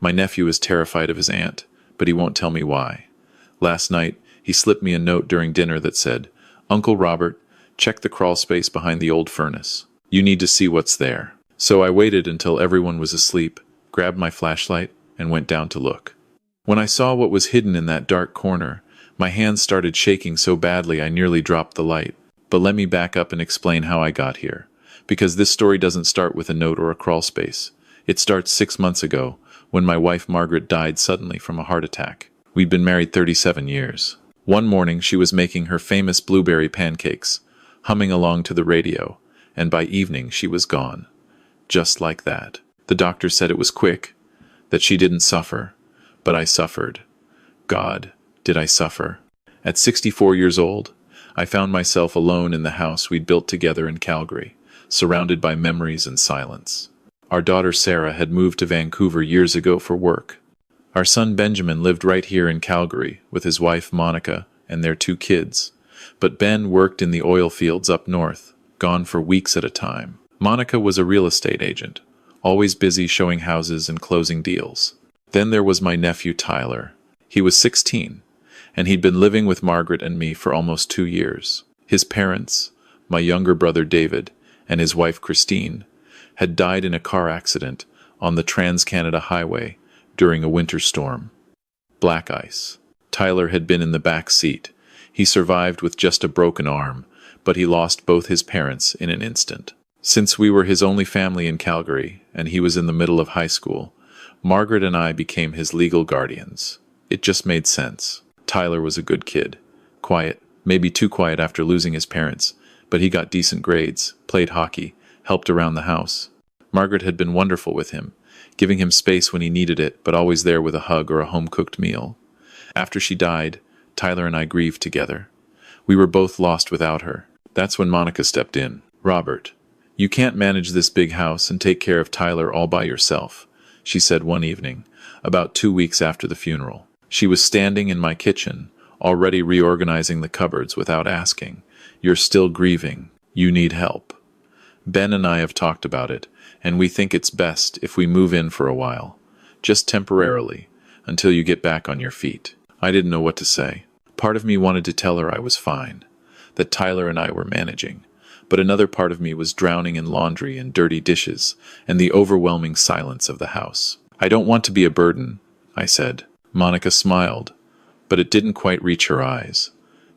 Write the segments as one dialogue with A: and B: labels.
A: My nephew is terrified of his aunt, but he won't tell me why. Last night, he slipped me a note during dinner that said, "Uncle Robert, check the crawl space behind the old furnace. You need to see what's there." So I waited until everyone was asleep, grabbed my flashlight, and went down to look. When I saw what was hidden in that dark corner, my hands started shaking so badly I nearly dropped the light. But let me back up and explain how I got here. Because this story doesn't start with a note or a crawl space. It starts 6 months ago, when my wife Margaret died suddenly from a heart attack. We'd been married 37 years. One morning she was making her famous blueberry pancakes, humming along to the radio, and by evening she was gone. Just like that. The doctor said it was quick, that she didn't suffer, but I suffered. God, did I suffer. At 64 years old, I found myself alone in the house we'd built together in Calgary, surrounded by memories and silence. Our daughter Sarah had moved to Vancouver years ago for work. Our son Benjamin lived right here in Calgary with his wife Monica and their 2 kids. But Ben worked in the oil fields up north, gone for weeks at a time. Monica was a real estate agent, always busy showing houses and closing deals. Then there was my nephew Tyler. He was 16, and he'd been living with Margaret and me for almost 2 years. His parents, my younger brother David, and his wife Christine, had died in a car accident on the Trans-Canada Highway during a winter storm. Black ice. Tyler had been in the back seat. He survived with just a broken arm, but he lost both his parents in an instant. Since we were his only family in Calgary, and he was in the middle of high school, Margaret and I became his legal guardians. It just made sense. Tyler was a good kid. Quiet, maybe too quiet after losing his parents, but he got decent grades, played hockey, helped around the house. Margaret had been wonderful with him, giving him space when he needed it, but always there with a hug or a home-cooked meal. After she died, Tyler and I grieved together. We were both lost without her. That's when Monica stepped in. "Robert, you can't manage this big house and take care of Tyler all by yourself," she said one evening, about 2 weeks after the funeral. She was standing in my kitchen, already reorganizing the cupboards without asking. "You're still grieving. You need help. Ben and I have talked about it, and we think it's best if we move in for a while. Just temporarily, until you get back on your feet." I didn't know what to say. Part of me wanted to tell her I was fine, that Tyler and I were managing, but another part of me was drowning in laundry and dirty dishes and the overwhelming silence of the house. "I don't want to be a burden," I said. Monica smiled, but it didn't quite reach her eyes.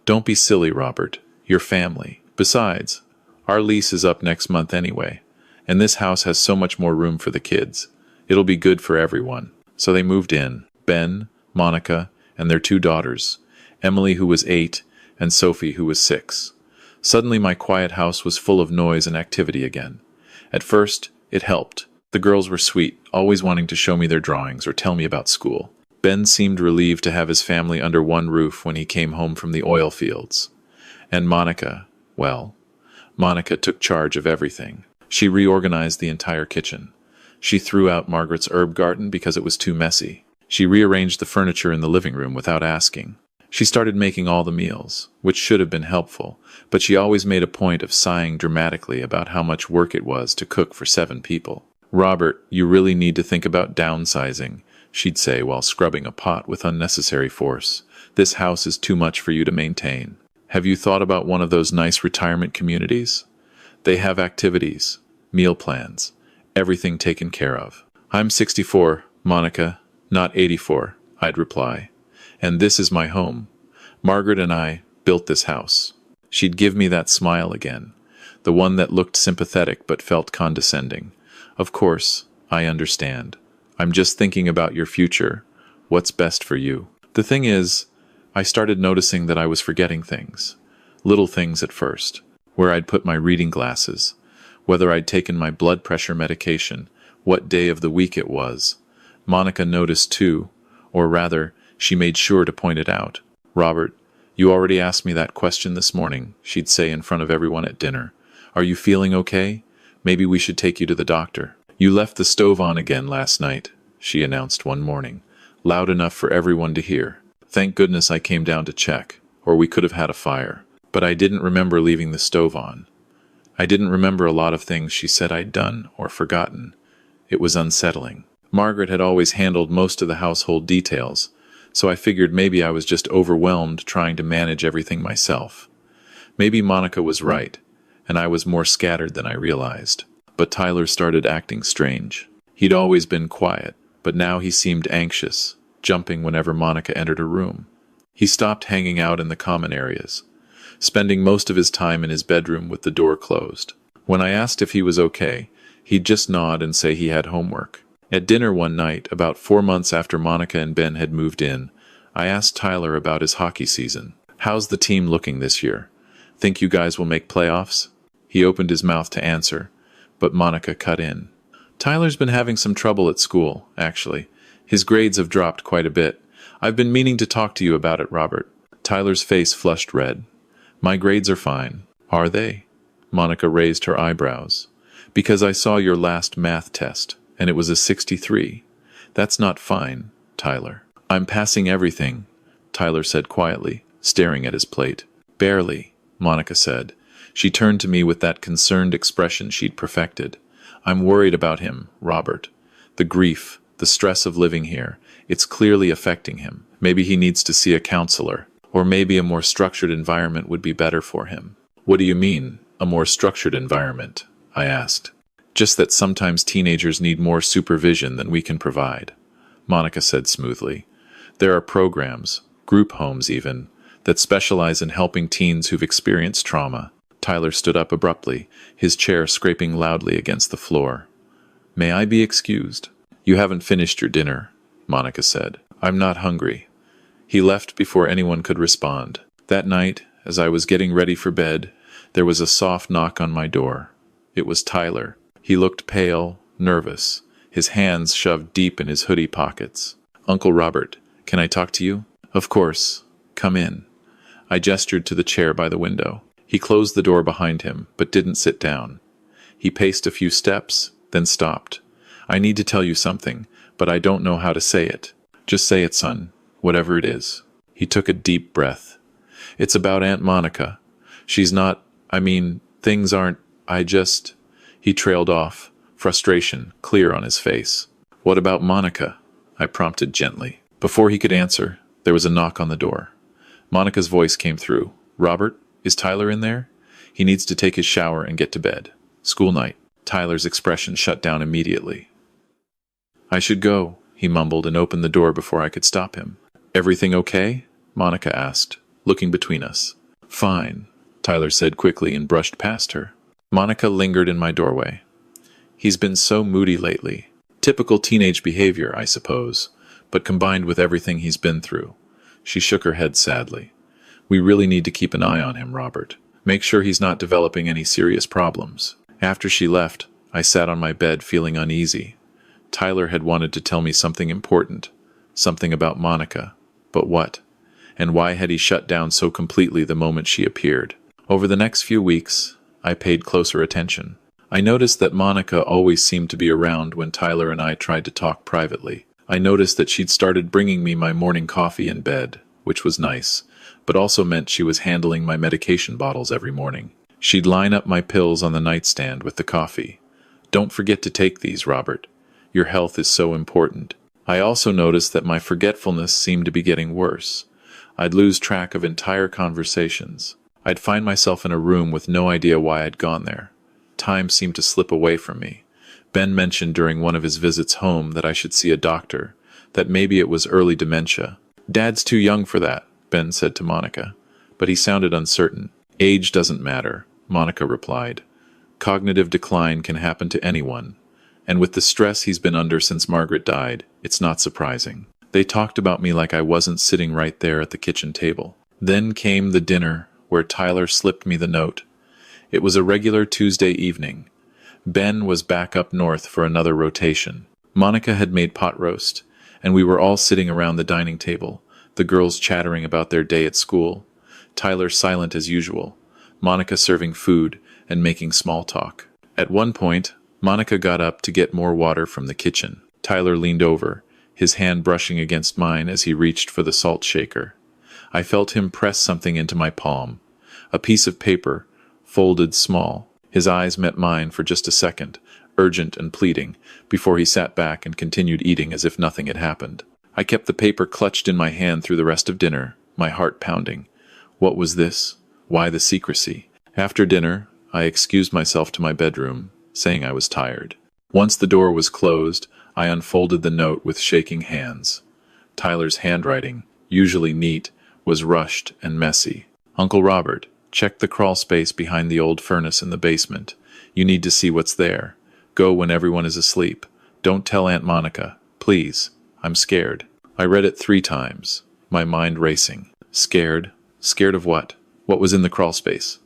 A: "Don't be silly, Robert. You're family. Besides, our lease is up next month anyway, and this house has so much more room for the kids. It'll be good for everyone." So they moved in, Ben, Monica, and their 2 daughters, Emily, who was 8, and Sophie, who was 6. Suddenly my quiet house was full of noise and activity again. At first, it helped. The girls were sweet, always wanting to show me their drawings or tell me about school. Ben seemed relieved to have his family under one roof when he came home from the oil fields. And Monica, well, Monica took charge of everything. She reorganized the entire kitchen. She threw out Margaret's herb garden because it was too messy. She rearranged the furniture in the living room without asking. She started making all the meals, which should have been helpful, but she always made a point of sighing dramatically about how much work it was to cook for 7 people. "Robert, you really need to think about downsizing," she'd say while scrubbing a pot with unnecessary force. "This house is too much for you to maintain. Have you thought about one of those nice retirement communities? They have activities, meal plans, everything taken care of." "I'm 64, Monica, not 84, I'd reply. "And this is my home. Margaret and I built this house." She'd give me that smile again, the one that looked sympathetic but felt condescending. "Of course, I understand. I'm just thinking about your future, what's best for you." The thing is, I started noticing that I was forgetting things. Little things at first. Where I'd put my reading glasses, whether I'd taken my blood pressure medication, what day of the week it was. Monica noticed too, or rather, she made sure to point it out. "Robert, you already asked me that question this morning," she'd say in front of everyone at dinner. "Are you feeling okay? Maybe we should take you to the doctor." "You left the stove on again last night," she announced one morning, loud enough for everyone to hear. "Thank goodness I came down to check, or we could have had a fire." But I didn't remember leaving the stove on. I didn't remember a lot of things she said I'd done or forgotten. It was unsettling. Margaret had always handled most of the household details, so I figured maybe I was just overwhelmed trying to manage everything myself. Maybe Monica was right, and I was more scattered than I realized. But Tyler started acting strange. He'd always been quiet, but now he seemed anxious, jumping whenever Monica entered a room. He stopped hanging out in the common areas, spending most of his time in his bedroom with the door closed. When I asked if he was okay, he'd just nod and say he had homework. At dinner one night, about 4 months after Monica and Ben had moved in, I asked Tyler about his hockey season. "How's the team looking this year? Think you guys will make playoffs?" He opened his mouth to answer, but Monica cut in. "Tyler's been having some trouble at school, actually. His grades have dropped quite a bit. I've been meaning to talk to you about it, Robert." Tyler's face flushed red. "My grades are fine." "Are they?" Monica raised her eyebrows. "Because I saw your last math test, and it was a 63. That's not fine, Tyler." "I'm passing everything," Tyler said quietly, staring at his plate. "Barely," Monica said. She turned to me with that concerned expression she'd perfected. "I'm worried about him, Robert. The grief, the stress of living here, it's clearly affecting him. Maybe he needs to see a counselor, or maybe a more structured environment would be better for him." "What do you mean, a more structured environment?" I asked. "Just that sometimes teenagers need more supervision than we can provide," Monica said smoothly. "There are programs, group homes even, that specialize in helping teens who've experienced trauma." Tyler stood up abruptly, his chair scraping loudly against the floor. "May I be excused?" "You haven't finished your dinner," Monica said. "I'm not hungry." He left before anyone could respond. That night, as I was getting ready for bed, there was a soft knock on my door. It was Tyler. He looked pale, nervous, his hands shoved deep in his hoodie pockets. "Uncle Robert, can I talk to you?" "Of course. Come in." I gestured to the chair by the window. He closed the door behind him, but didn't sit down. He paced a few steps, then stopped. "I need to tell you something, but I don't know how to say it." "Just say it, son, whatever it is." He took a deep breath. "It's about Aunt Monica. She's not, things aren't, He trailed off, frustration clear on his face. "What about Monica?" I prompted gently. Before he could answer, there was a knock on the door. Monica's voice came through. "Robert, is Tyler in there? He needs to take his shower and get to bed. School night." Tyler's expression shut down immediately. "I should go," he mumbled and opened the door before I could stop him. "Everything okay?" Monica asked, looking between us. "Fine," Tyler said quickly and brushed past her. Monica lingered in my doorway. "He's been so moody lately. Typical teenage behavior, I suppose, but combined with everything he's been through." She shook her head sadly. "We really need to keep an eye on him, Robert. Make sure he's not developing any serious problems." After she left, I sat on my bed feeling uneasy. Tyler had wanted to tell me something important, something about Monica. But what? And why had he shut down so completely the moment she appeared? Over the next few weeks, I paid closer attention. I noticed that Monica always seemed to be around when Tyler and I tried to talk privately. I noticed that she'd started bringing me my morning coffee in bed, which was nice, but also meant she was handling my medication bottles every morning. She'd line up my pills on the nightstand with the coffee. "Don't forget to take these, Robert. Your health is so important." I also noticed that my forgetfulness seemed to be getting worse. I'd lose track of entire conversations. I'd find myself in a room with no idea why I'd gone there. Time seemed to slip away from me. Ben mentioned during one of his visits home that I should see a doctor, that maybe it was early dementia. "Dad's too young for that," Ben said to Monica, but he sounded uncertain. "Age doesn't matter," Monica replied. "Cognitive decline can happen to anyone, and with the stress he's been under since Margaret died, it's not surprising." They talked about me like I wasn't sitting right there at the kitchen table. Then came the dinner, where Tyler slipped me the note. It was a regular Tuesday evening. Ben was back up north for another rotation. Monica had made pot roast, and we were all sitting around the dining table, the girls chattering about their day at school. Tyler silent as usual, Monica serving food and making small talk. At one point, Monica got up to get more water from the kitchen. Tyler leaned over, his hand brushing against mine as he reached for the salt shaker. I felt him press something into my palm, a piece of paper, folded small. His eyes met mine for just a second, urgent and pleading, before he sat back and continued eating as if nothing had happened. I kept the paper clutched in my hand through the rest of dinner, my heart pounding. What was this? Why the secrecy? After dinner, I excused myself to my bedroom, saying I was tired. Once the door was closed, I unfolded the note with shaking hands. Tyler's handwriting, usually neat, was rushed and messy. Uncle Robert, check the crawl space behind the old furnace in the basement. You need to see what's there. Go when everyone is asleep. Don't tell Aunt Monica. Please. I'm scared. I read it 3 times, my mind racing. Scared? Scared of what? What was in the crawl space?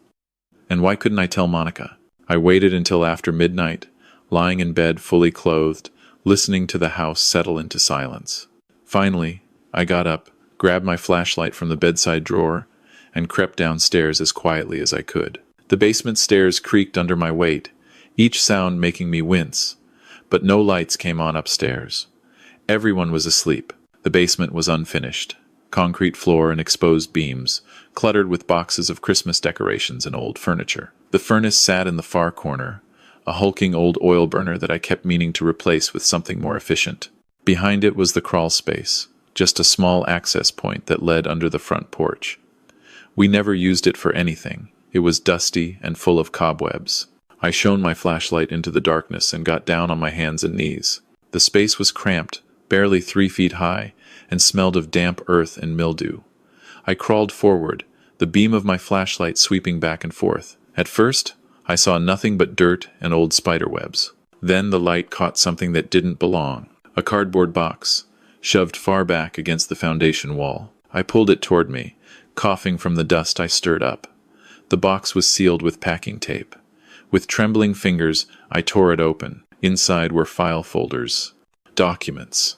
A: And why couldn't I tell Monica? I waited until after midnight, lying in bed fully clothed, listening to the house settle into silence. Finally, I got up, grabbed my flashlight from the bedside drawer, and crept downstairs as quietly as I could. The basement stairs creaked under my weight, each sound making me wince, but no lights came on upstairs. Everyone was asleep. The basement was unfinished. Concrete floor and exposed beams, cluttered with boxes of Christmas decorations and old furniture. The furnace sat in the far corner, a hulking old oil burner that I kept meaning to replace with something more efficient. Behind it was the crawl space, just a small access point that led under the front porch. We never used it for anything. It was dusty and full of cobwebs. I shone my flashlight into the darkness and got down on my hands and knees. The space was cramped, barely 3 feet high, and smelled of damp earth and mildew. I crawled forward, the beam of my flashlight sweeping back and forth. At first, I saw nothing but dirt and old spiderwebs. Then the light caught something that didn't belong. A cardboard box, shoved far back against the foundation wall. I pulled it toward me, coughing from the dust I stirred up. The box was sealed with packing tape. With trembling fingers, I tore it open. Inside were file folders. Documents.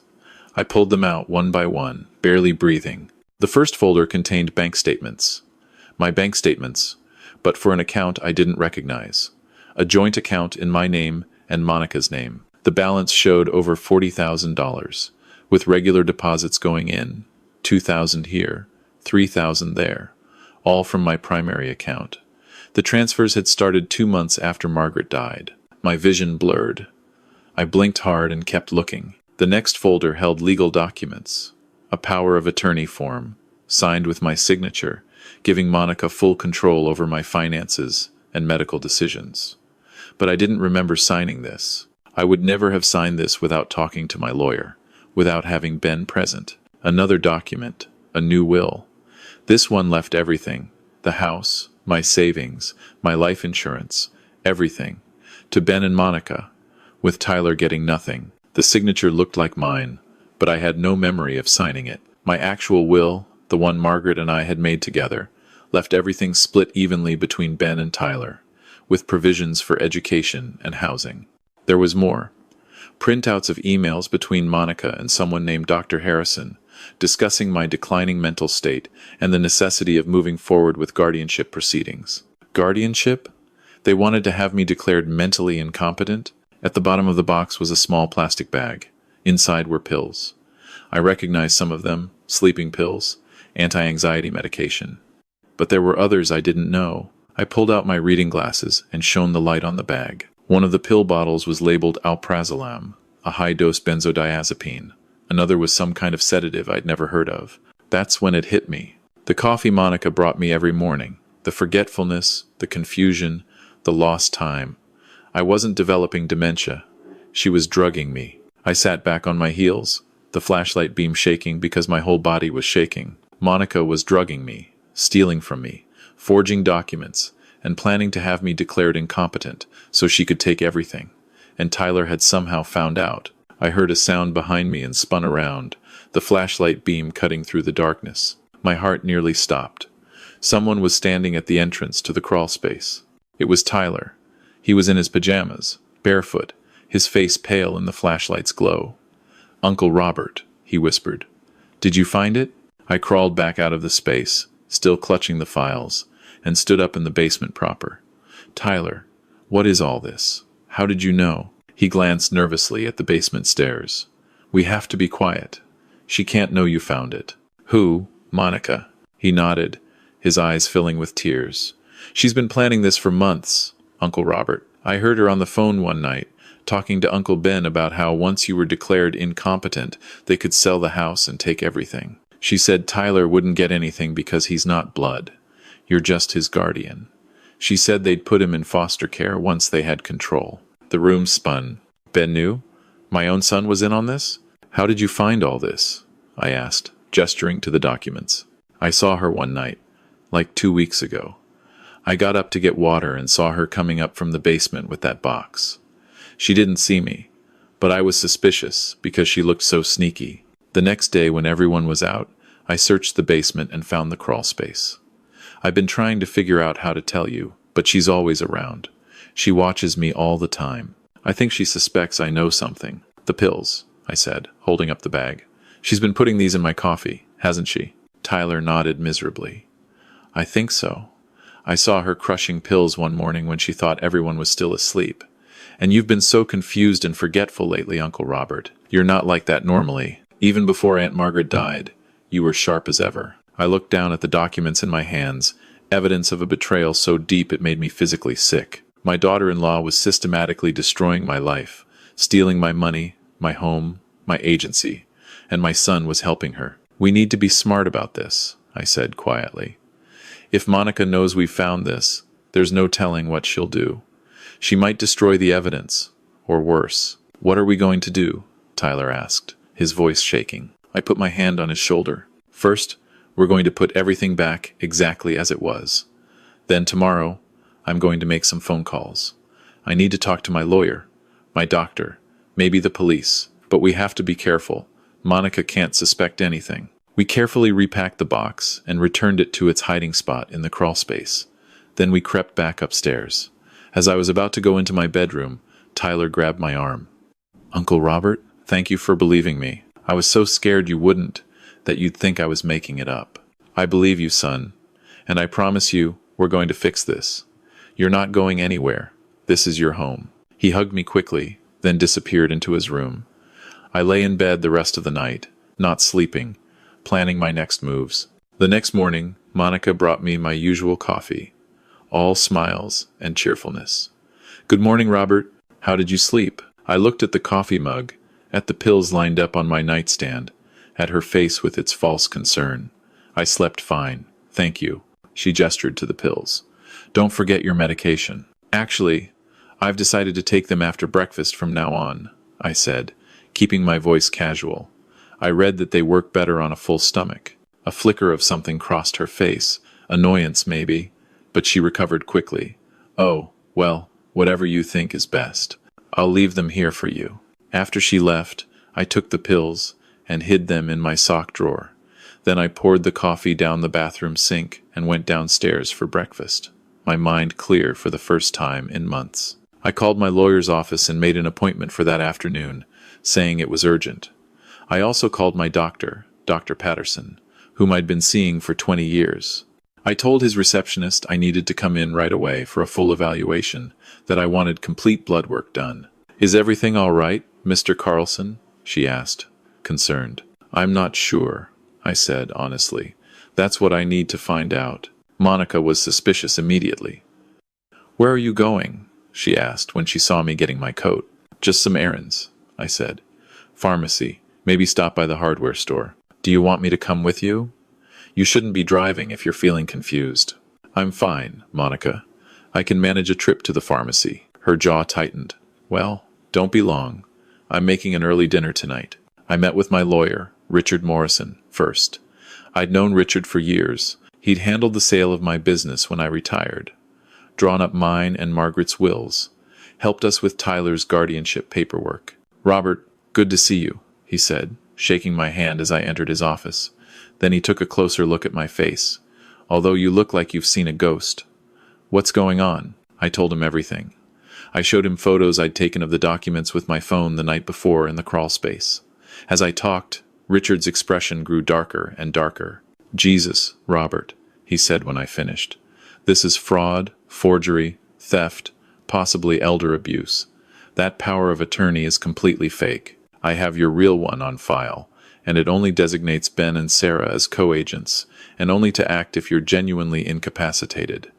A: I pulled them out one by one, barely breathing. The first folder contained bank statements. My bank statements, but for an account I didn't recognize. A joint account in my name and Monica's name. The balance showed over $40,000, with regular deposits going in, $2,000 here, $3,000 there, all from my primary account. The transfers had started 2 months after Margaret died. My vision blurred. I blinked hard and kept looking. The next folder held legal documents, a power of attorney form, signed with my signature, giving Monica full control over my finances and medical decisions. But I didn't remember signing this. I would never have signed this without talking to my lawyer, without having been present. Another document, a new will. This one left everything, the house, my savings, my life insurance, everything, to Ben and Monica, with Tyler getting nothing. The signature looked like mine, but I had no memory of signing it. My actual will, the one Margaret and I had made together, left everything split evenly between Ben and Tyler, with provisions for education and housing. There was more. Printouts of emails between Monica and someone named Dr. Harrison, discussing my declining mental state and the necessity of moving forward with guardianship proceedings. Guardianship? They wanted to have me declared mentally incompetent? At the bottom of the box was a small plastic bag. Inside were pills. I recognized some of them, sleeping pills, anti-anxiety medication. But there were others I didn't know. I pulled out my reading glasses and shone the light on the bag. One of the pill bottles was labeled alprazolam, a high-dose benzodiazepine. Another was some kind of sedative I'd never heard of. That's when it hit me. The coffee Monica brought me every morning. The forgetfulness, the confusion, the lost time. I wasn't developing dementia. She was drugging me. I sat back on my heels, the flashlight beam shaking because my whole body was shaking. Monica was drugging me, stealing from me, forging documents, and planning to have me declared incompetent so she could take everything. And Tyler had somehow found out. I heard a sound behind me and spun around, the flashlight beam cutting through the darkness. My heart nearly stopped. Someone was standing at the entrance to the crawl space. It was Tyler. He was in his pajamas, barefoot, his face pale in the flashlight's glow. "Uncle Robert," he whispered. "Did you find it?" I crawled back out of the space, still clutching the files, and stood up in the basement proper. "Tyler, what is all this? How did you know?" He glanced nervously at the basement stairs. "We have to be quiet. She can't know you found it." "Who? Monica?" He nodded, his eyes filling with tears. "She's been planning this for months, Uncle Robert. I heard her on the phone one night, talking to Uncle Ben about how once you were declared incompetent, they could sell the house and take everything. She said Tyler wouldn't get anything because he's not blood. You're just his guardian. She said they'd put him in foster care once they had control. The room spun. Ben knew? My own son was in on this? How did you find all this? I asked, gesturing to the documents. I saw her one night, like 2 weeks ago. I got up to get water and saw her coming up from the basement with that box. She didn't see me, but I was suspicious because she looked so sneaky. The next day when everyone was out, I searched the basement and found the crawlspace. I've been trying to figure out how to tell you, but she's always around. She watches me all the time. I think she suspects I know something. The pills, I said, holding up the bag. She's been putting these in my coffee, hasn't she? Tyler nodded miserably. I think so. I saw her crushing pills one morning when she thought everyone was still asleep. And you've been so confused and forgetful lately, Uncle Robert. You're not like that normally. Even before Aunt Margaret died, you were sharp as ever. I looked down at the documents in my hands, evidence of a betrayal so deep it made me physically sick. My daughter-in-law was systematically destroying my life, stealing my money, my home, my agency, and my son was helping her. We need to be smart about this, I said quietly. If Monica knows we found this, there's no telling what she'll do. She might destroy the evidence, or worse. What are we going to do? Tyler asked, his voice shaking. I put my hand on his shoulder. First, we're going to put everything back exactly as it was. Then tomorrow, I'm going to make some phone calls. I need to talk to my lawyer, my doctor, maybe the police, but we have to be careful. Monica can't suspect anything. We carefully repacked the box and returned it to its hiding spot in the crawlspace. Then we crept back upstairs. As I was about to go into my bedroom, Tyler grabbed my arm. Uncle Robert, thank you for believing me. I was so scared you wouldn't, that you'd think I was making it up. I believe you, son, and I promise you we're going to fix this. You're not going anywhere. This is your home. He hugged me quickly, then disappeared into his room. I lay in bed the rest of the night, not sleeping, planning my next moves. The next morning, Monica brought me my usual coffee, all smiles and cheerfulness. Good morning, Robert. How did you sleep? I looked at the coffee mug, at the pills lined up on my nightstand, at her face with its false concern. I slept fine, thank you. She gestured to the pills. Don't forget your medication. Actually, I've decided to take them after breakfast from now on, I said, keeping my voice casual. I read that they work better on a full stomach. A flicker of something crossed her face, annoyance maybe, but she recovered quickly. Oh, well, whatever you think is best. I'll leave them here for you. After she left, I took the pills and hid them in my sock drawer. Then I poured the coffee down the bathroom sink and went downstairs for breakfast, my mind clear for the first time in months. I called my lawyer's office and made an appointment for that afternoon, saying it was urgent. I also called my doctor, Dr. Patterson, whom I'd been seeing for 20 years. I told his receptionist I needed to come in right away for a full evaluation, that I wanted complete blood work done. Is everything all right, Mr. Carlson? She asked, concerned. I'm not sure, I said honestly. That's what I need to find out. Monica was suspicious immediately. Where are you going? She asked when she saw me getting my coat. Just some errands, I said. Pharmacy. Maybe stop by the hardware store. Do you want me to come with you? You shouldn't be driving if you're feeling confused. I'm fine, Monica. I can manage a trip to the pharmacy. Her jaw tightened. Well, don't be long. I'm making an early dinner tonight. I met with my lawyer, Richard Morrison, first. I'd known Richard for years. He'd handled the sale of my business when I retired, drawn up mine and Margaret's wills, helped us with Tyler's guardianship paperwork. Robert, good to see you, he said, shaking my hand as I entered his office. Then he took a closer look at my face. Although you look like you've seen a ghost. What's going on? I told him everything. I showed him photos I'd taken of the documents with my phone the night before in the crawlspace. As I talked, Richard's expression grew darker and darker. Jesus, Robert, he said when I finished. This is fraud, forgery, theft, possibly elder abuse. That power of attorney is completely fake. I have your real one on file, and it only designates Ben and Sarah as co-agents, and only to act if you're genuinely incapacitated.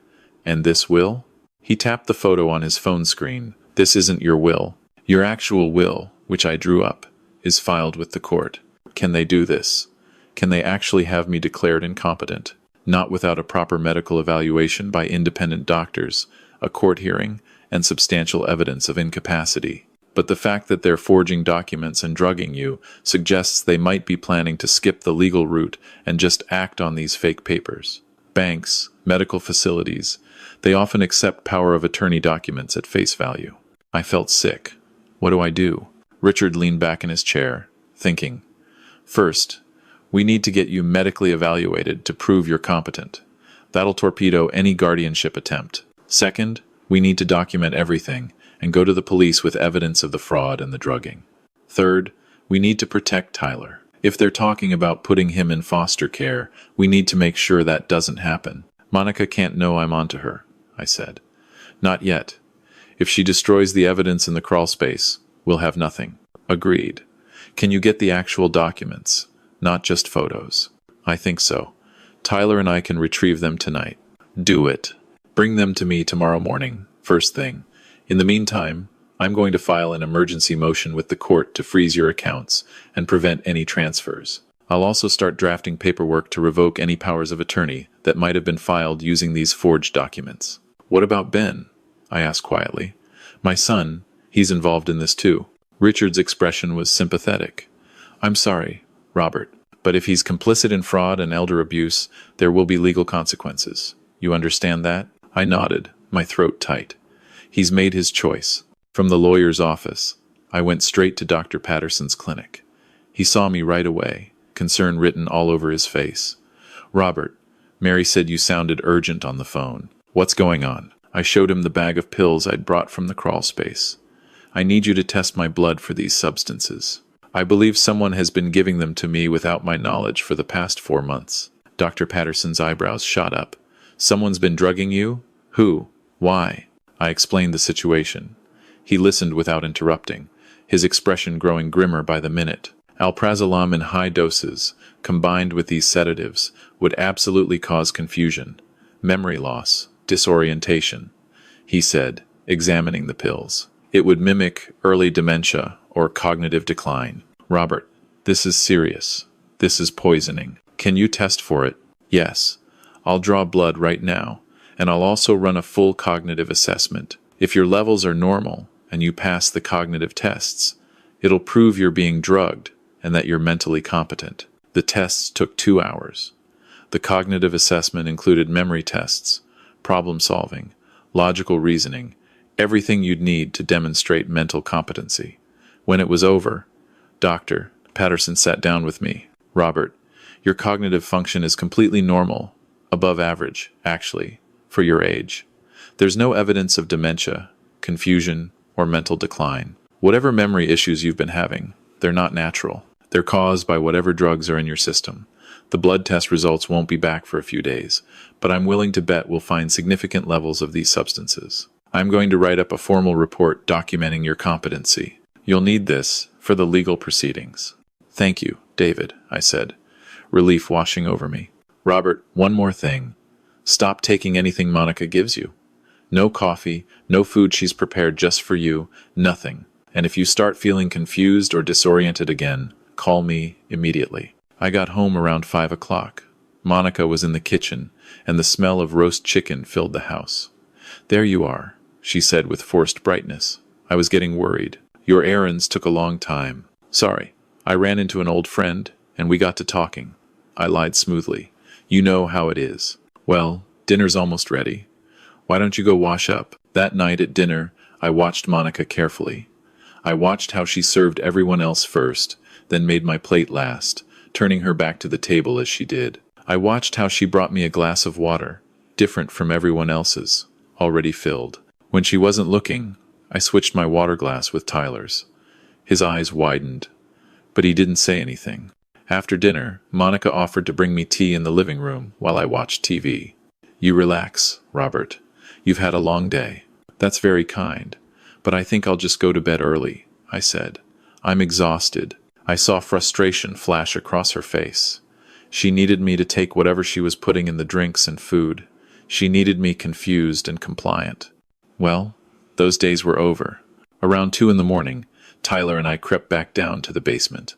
A: And this will? He tapped the photo on his phone screen. This isn't your will. Your actual will, which I drew up, is filed with the court. Can they do this? Can they actually have me declared incompetent? Not without a proper medical evaluation by independent doctors, a court hearing, and substantial evidence of incapacity. But the fact that they're forging documents and drugging you suggests they might be planning to skip the legal route and just act on these fake papers. Banks, medical facilities, they often accept power of attorney documents at face value. I felt sick. What do I do? Richard leaned back in his chair, thinking. First, we need to get you medically evaluated to prove you're competent. That'll torpedo any guardianship attempt. Second, we need to document everything and go to the police with evidence of the fraud and the drugging. Third, we need to protect Tyler. If they're talking about putting him in foster care, we need to make sure that doesn't happen. Monica can't know I'm onto her, I said. Not yet. If she destroys the evidence in the crawlspace, we'll have nothing. Agreed. Can you get the actual documents, not just photos? I think so. Tyler and I can retrieve them tonight. Do it. Bring them to me tomorrow morning, first thing. In the meantime, I'm going to file an emergency motion with the court to freeze your accounts and prevent any transfers. I'll also start drafting paperwork to revoke any powers of attorney that might have been filed using these forged documents. What about Ben? I asked quietly. My son, he's involved in this too. Richard's expression was sympathetic. I'm sorry, Robert, but if he's complicit in fraud and elder abuse, there will be legal consequences. You understand that? I nodded, my throat tight. He's made his choice. From the lawyer's office, I went straight to Dr. Patterson's clinic. He saw me right away, concern written all over his face. Robert, Mary said you sounded urgent on the phone. What's going on? I showed him the bag of pills I'd brought from the crawlspace. I need you to test my blood for these substances. I believe someone has been giving them to me without my knowledge for the past 4 months. Dr. Patterson's eyebrows shot up. Someone's been drugging you? Who? Why? I explained the situation. He listened without interrupting, his expression growing grimmer by the minute. Alprazolam in high doses, combined with these sedatives, would absolutely cause confusion, memory loss, disorientation, he said, examining the pills. It would mimic early dementia or cognitive decline. Robert, this is serious. This is poisoning. Can you test for it? Yes. I'll draw blood right now, and I'll also run a full cognitive assessment. If your levels are normal and you pass the cognitive tests, it'll prove you're being drugged and that you're mentally competent. The tests took 2 hours. The cognitive assessment included memory tests, problem solving, logical reasoning, everything you'd need to demonstrate mental competency. When it was over, Dr. Patterson sat down with me. Robert, your cognitive function is completely normal, above average, actually, for your age. There's no evidence of dementia, confusion, or mental decline. Whatever memory issues you've been having, they're not natural. They're caused by whatever drugs are in your system. The blood test results won't be back for a few days, but I'm willing to bet we'll find significant levels of these substances. I'm going to write up a formal report documenting your competency. You'll need this for the legal proceedings. Thank you, David, I said, relief washing over me. Robert, one more thing. Stop taking anything Monica gives you. No coffee, no food she's prepared just for you, nothing. And if you start feeling confused or disoriented again, call me immediately. I got home around 5 o'clock. Monica was in the kitchen, and the smell of roast chicken filled the house. There you are, she said with forced brightness. I was getting worried. Your errands took a long time. Sorry, I ran into an old friend, and we got to talking. I lied smoothly. You know how it is. Well, dinner's almost ready. Why don't you go wash up? That night at dinner, I watched Monica carefully. I watched how she served everyone else first, then made my plate last, turning her back to the table as she did. I watched how she brought me a glass of water, different from everyone else's, already filled. When she wasn't looking, I switched my water glass with Tyler's. His eyes widened, but he didn't say anything. After dinner, Monica offered to bring me tea in the living room while I watched TV. You relax, Robert. You've had a long day. That's very kind, but I think I'll just go to bed early, I said. I'm exhausted. I saw frustration flash across her face. She needed me to take whatever she was putting in the drinks and food. She needed me confused and compliant. Well, those days were over. Around 2 in the morning, Tyler and I crept back down to the basement.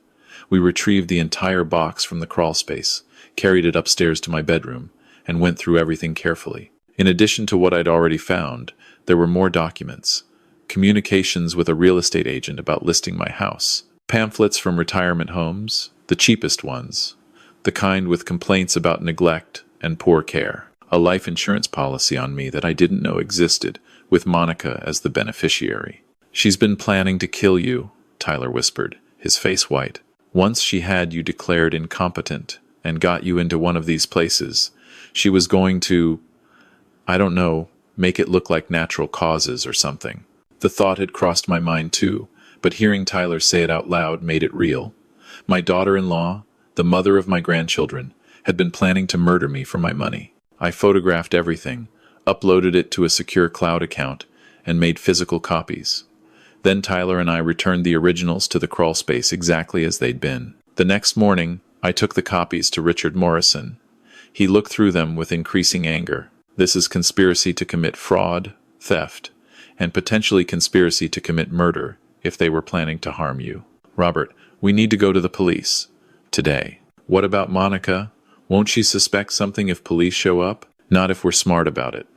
A: We retrieved the entire box from the crawlspace, carried it upstairs to my bedroom, and went through everything carefully. In addition to what I'd already found, there were more documents. Communications with a real estate agent about listing my house. Pamphlets from retirement homes, the cheapest ones. The kind with complaints about neglect and poor care. A life insurance policy on me that I didn't know existed, with Monica as the beneficiary. "She's been planning to kill you," Tyler whispered, his face white. "Once she had you declared incompetent and got you into one of these places, she was going to, I don't know, make it look like natural causes or something." The thought had crossed my mind too, but hearing Tyler say it out loud made it real. My daughter-in-law, the mother of my grandchildren, had been planning to murder me for my money. I photographed everything, uploaded it to a secure cloud account, and made physical copies. Then Tyler and I returned the originals to the crawlspace exactly as they'd been. The next morning, I took the copies to Richard Morrison. He looked through them with increasing anger. "This is conspiracy to commit fraud, theft, and potentially conspiracy to commit murder if they were planning to harm you. Robert, we need to go to the police. Today." "What about Monica? Won't she suspect something if police show up?" "Not if we're smart about it.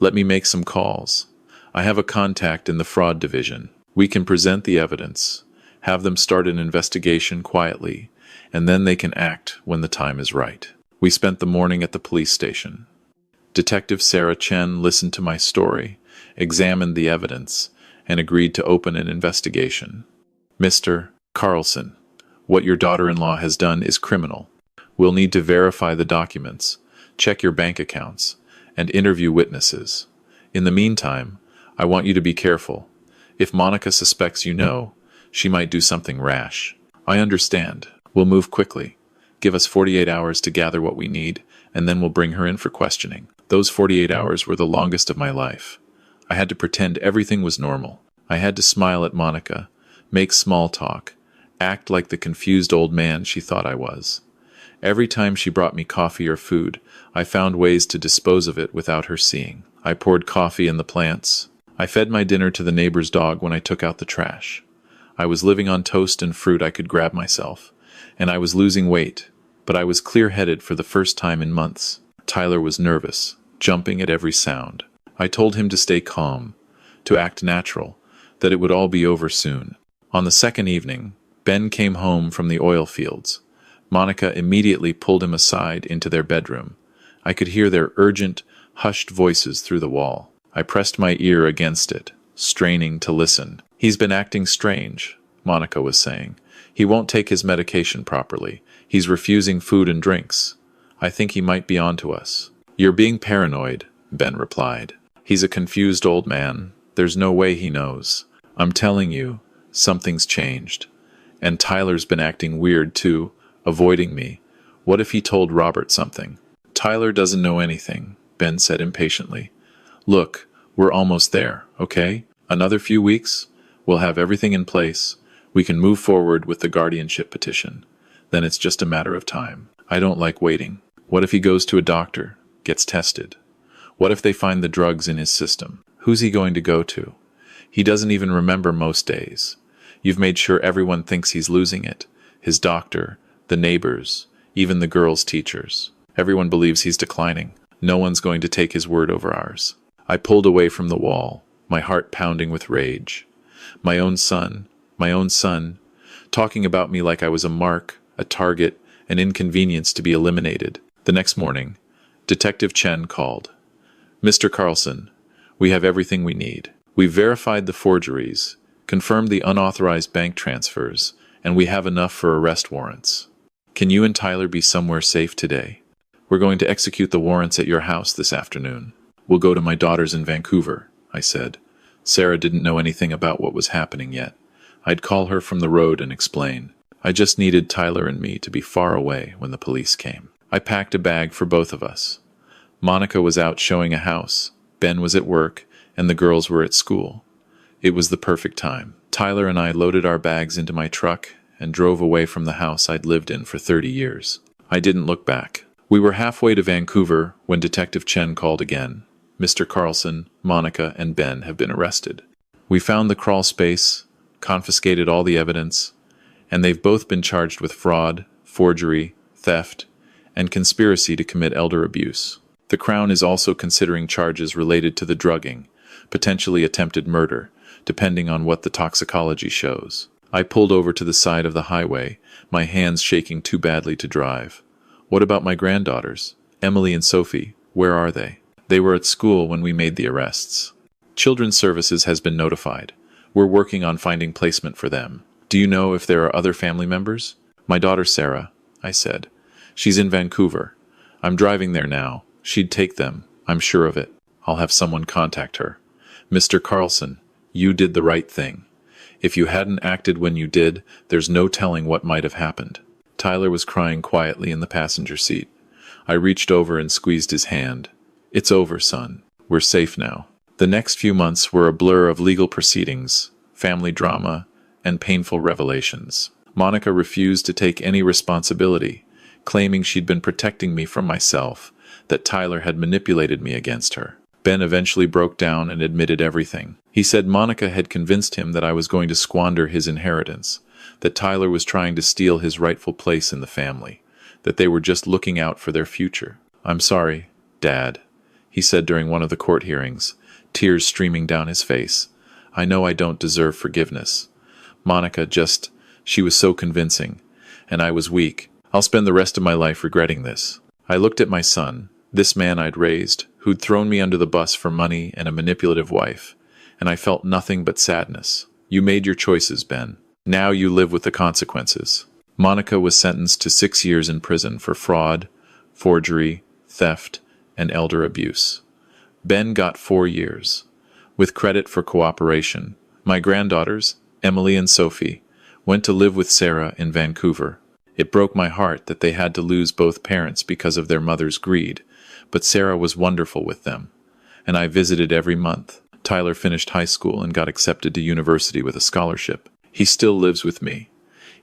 A: Let me make some calls. I have a contact in the fraud division. We can present the evidence, have them start an investigation quietly, and then they can act when the time is right." We spent the morning at the police station. Detective Sarah Chen listened to my story, examined the evidence, and agreed to open an investigation. "Mr. Carlson, what your daughter-in-law has done is criminal. We'll need to verify the documents, check your bank accounts, and interview witnesses. In the meantime, I want you to be careful. If Monica suspects you know, she might do something rash." "I understand. We'll move quickly. Give us 48 hours to gather what we need, and then we'll bring her in for questioning." Those 48 hours were the longest of my life. I had to pretend everything was normal. I had to smile at Monica, make small talk, act like the confused old man she thought I was. Every time she brought me coffee or food, I found ways to dispose of it without her seeing. I poured coffee in the plants. I fed my dinner to the neighbor's dog when I took out the trash. I was living on toast and fruit I could grab myself, and I was losing weight, but I was clear-headed for the first time in months. Tyler was nervous, jumping at every sound. I told him to stay calm, to act natural, that it would all be over soon. On the second evening, Ben came home from the oil fields. Monica immediately pulled him aside into their bedroom. I could hear their urgent, hushed voices through the wall. I pressed my ear against it, straining to listen. "He's been acting strange," Monica was saying. "He won't take his medication properly. He's refusing food and drinks. I think he might be onto us." "You're being paranoid," Ben replied. "He's a confused old man. There's no way he knows. I'm telling you, something's changed. And Tyler's been acting weird too, avoiding me. What if he told Robert something?" "Tyler doesn't know anything," Ben said impatiently. "Look, we're almost there, okay? Another few weeks? We'll have everything in place. We can move forward with the guardianship petition. Then it's just a matter of time. I don't like waiting. What if he goes to a doctor, gets tested? What if they find the drugs in his system? Who's he going to go to? He doesn't even remember most days. You've made sure everyone thinks he's losing it. His doctor, the neighbors, even the girls' teachers. Everyone believes he's declining. No one's going to take his word over ours." I pulled away from the wall, my heart pounding with rage. My own son, talking about me like I was a mark, a target, an inconvenience to be eliminated. The next morning, Detective Chen called. "Mr. Carlson, we have everything we need. We've verified the forgeries, confirmed the unauthorized bank transfers, and we have enough for arrest warrants. Can you and Tyler be somewhere safe today? We're going to execute the warrants at your house this afternoon." "We'll go to my daughter's in Vancouver," I said. Sarah didn't know anything about what was happening yet. I'd call her from the road and explain. I just needed Tyler and me to be far away when the police came. I packed a bag for both of us. Monica was out showing a house, Ben was at work, and the girls were at school. It was the perfect time. Tyler and I loaded our bags into my truck and drove away from the house I'd lived in for 30 years. I didn't look back. We were halfway to Vancouver when Detective Chen called again. "Mr. Carlson, Monica, and Ben have been arrested." We found the crawl space, confiscated all the evidence, and they've both been charged with fraud, forgery, theft, and conspiracy to commit elder abuse. The Crown is also considering charges related to the drugging, potentially attempted murder, depending on what the toxicology shows. I pulled over to the side of the highway, my hands shaking too badly to drive. What about my granddaughters? Emily and Sophie, where are they? They were at school when we made the arrests. Children's Services has been notified. We're working on finding placement for them. Do you know if there are other family members? My daughter Sarah, I said. She's in Vancouver. I'm driving there now. She'd take them, I'm sure of it. I'll have someone contact her. Mr. Carlson, you did the right thing. If you hadn't acted when you did, there's no telling what might have happened. Tyler was crying quietly in the passenger seat. I reached over and squeezed his hand. It's over, son. We're safe now. The next few months were a blur of legal proceedings, family drama, and painful revelations. Monica refused to take any responsibility, claiming she'd been protecting me from myself, that Tyler had manipulated me against her. Ben eventually broke down and admitted everything. He said Monica had convinced him that I was going to squander his inheritance, that Tyler was trying to steal his rightful place in the family, that they were just looking out for their future. I'm sorry, Dad, he said during one of the court hearings, tears streaming down his face. I know I don't deserve forgiveness. Monica she was so convincing, and I was weak. I'll spend the rest of my life regretting this. I looked at my son, this man I'd raised, who'd thrown me under the bus for money and a manipulative wife, and I felt nothing but sadness. You made your choices, Ben. Now you live with the consequences. Monica was sentenced to 6 years in prison for fraud, forgery, theft, and elder abuse. Ben got 4 years, with credit for cooperation. My granddaughters, Emily and Sophie, went to live with Sarah in Vancouver. It broke my heart that they had to lose both parents because of their mother's greed, but Sarah was wonderful with them, and I visited every month. Tyler finished high school and got accepted to university with a scholarship. He still lives with me,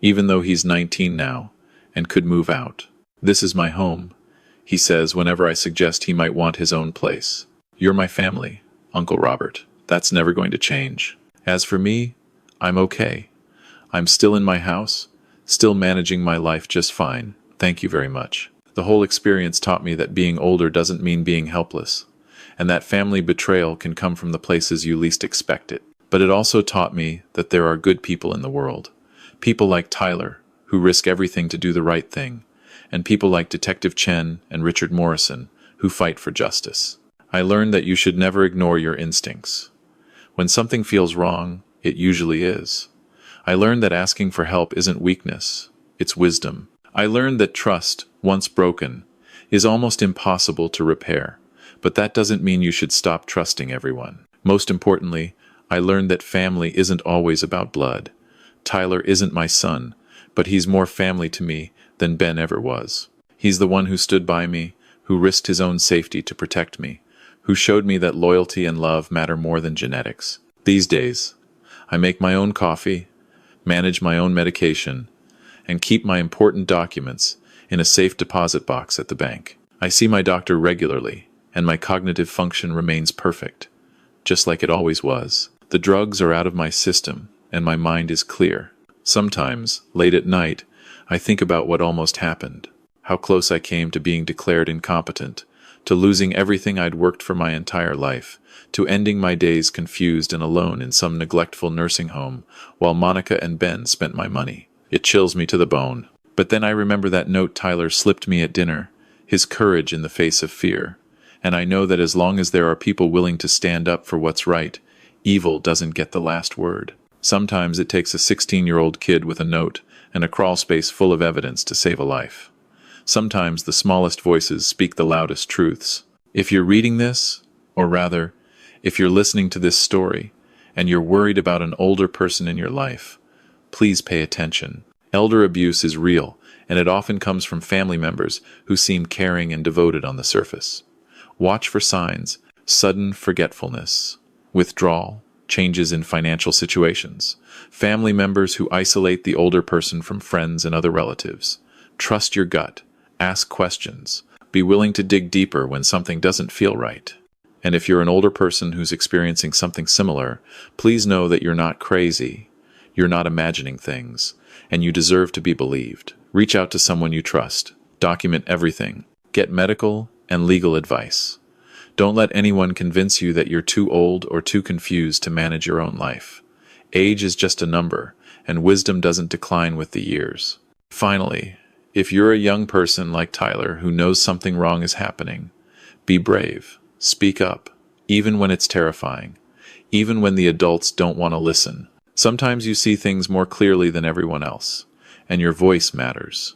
A: even though he's 19 now, and could move out. This is my home, he says whenever I suggest he might want his own place. You're my family, Uncle Robert. That's never going to change. As for me, I'm okay. I'm still in my house, still managing my life just fine. Thank you very much. The whole experience taught me that being older doesn't mean being helpless, and that family betrayal can come from the places you least expect it. But it also taught me that there are good people in the world. People like Tyler, who risk everything to do the right thing, and people like Detective Chen and Richard Morrison, who fight for justice. I learned that you should never ignore your instincts. When something feels wrong, it usually is. I learned that asking for help isn't weakness, it's wisdom. I learned that trust, once broken, is almost impossible to repair, but that doesn't mean you should stop trusting everyone. Most importantly, I learned that family isn't always about blood. Tyler isn't my son, but he's more family to me than Ben ever was. He's the one who stood by me, who risked his own safety to protect me, who showed me that loyalty and love matter more than genetics. These days, I make my own coffee, manage my own medication, and keep my important documents in a safe deposit box at the bank. I see my doctor regularly, and my cognitive function remains perfect, just like it always was. The drugs are out of my system, and my mind is clear. Sometimes, late at night, I think about what almost happened, how close I came to being declared incompetent, to losing everything I'd worked for my entire life, to ending my days confused and alone in some neglectful nursing home, while Monica and Ben spent my money. It chills me to the bone. But then I remember that note Tyler slipped me at dinner, his courage in the face of fear, and I know that as long as there are people willing to stand up for what's right, evil doesn't get the last word. Sometimes it takes a 16-year-old kid with a note and a crawlspace full of evidence to save a life. Sometimes the smallest voices speak the loudest truths. If you're reading this, or rather, if you're listening to this story, and you're worried about an older person in your life, please pay attention. Elder abuse is real, and it often comes from family members who seem caring and devoted on the surface. Watch for signs: sudden forgetfulness, withdrawal, changes in financial situations, family members who isolate the older person from friends and other relatives. Trust your gut, ask questions, be willing to dig deeper when something doesn't feel right. And if you're an older person who's experiencing something similar, please know that you're not crazy. You're not imagining things, and you deserve to be believed. Reach out to someone you trust. Document everything. Get medical and legal advice. Don't let anyone convince you that you're too old or too confused to manage your own life. Age is just a number, and wisdom doesn't decline with the years. Finally, if you're a young person like Tyler who knows something wrong is happening, be brave. Speak up, even when it's terrifying, even when the adults don't want to listen. Sometimes you see things more clearly than everyone else, and your voice matters.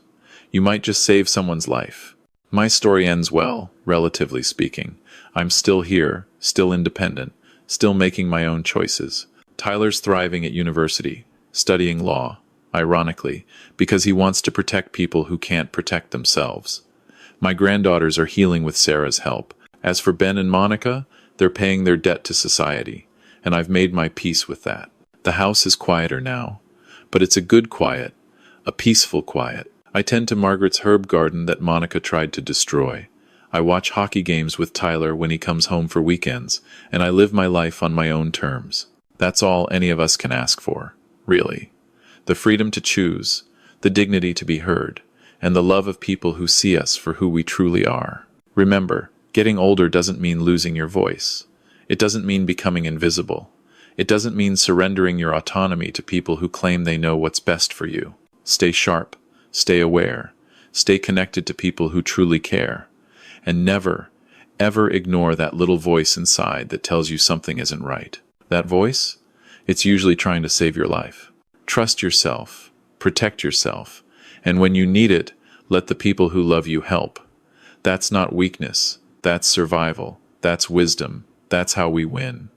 A: You might just save someone's life. My story ends well, relatively speaking. I'm still here, still independent, still making my own choices. Tyler's thriving at university, studying law, ironically, because he wants to protect people who can't protect themselves. My granddaughters are healing with Sarah's help. As for Ben and Monica, they're paying their debt to society, and I've made my peace with that. The house is quieter now, but it's a good quiet, a peaceful quiet. I tend to Margaret's herb garden that Monica tried to destroy. I watch hockey games with Tyler when he comes home for weekends, and I live my life on my own terms. That's all any of us can ask for, really. The freedom to choose, the dignity to be heard, and the love of people who see us for who we truly are. Remember, getting older doesn't mean losing your voice. It doesn't mean becoming invisible. It doesn't mean surrendering your autonomy to people who claim they know what's best for you. Stay sharp, stay aware, stay connected to people who truly care, and never, ever ignore that little voice inside that tells you something isn't right. That voice? It's usually trying to save your life. Trust yourself, protect yourself, and when you need it, let the people who love you help. That's not weakness. That's survival. That's wisdom. That's how we win.